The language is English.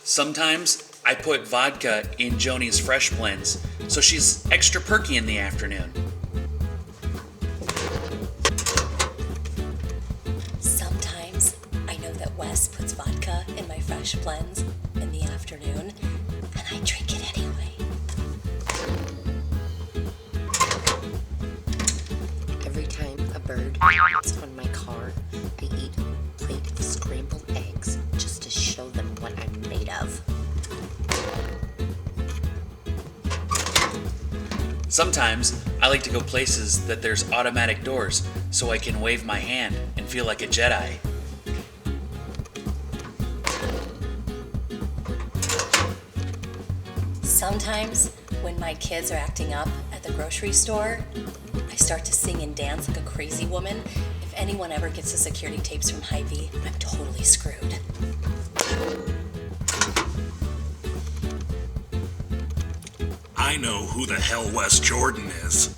Sometimes I put vodka in Joni's Fresh Blends, so she's extra perky in the afternoon. Sometimes I know that Wes puts vodka in my Fresh Blends in the afternoon, and I drink it anyway. Every time a bird lands on my car, I eat a plate of scrambled eggs just to show them what I'm made of. Sometimes I like to go places that there's automatic doors so I can wave my hand and feel like a Jedi. Sometimes when my kids are acting up at the grocery store, I start to sing and dance like a crazy woman. If anyone ever gets the security tapes from Hy-Vee, I'm totally screwed. I know who the hell Wes Jordan is.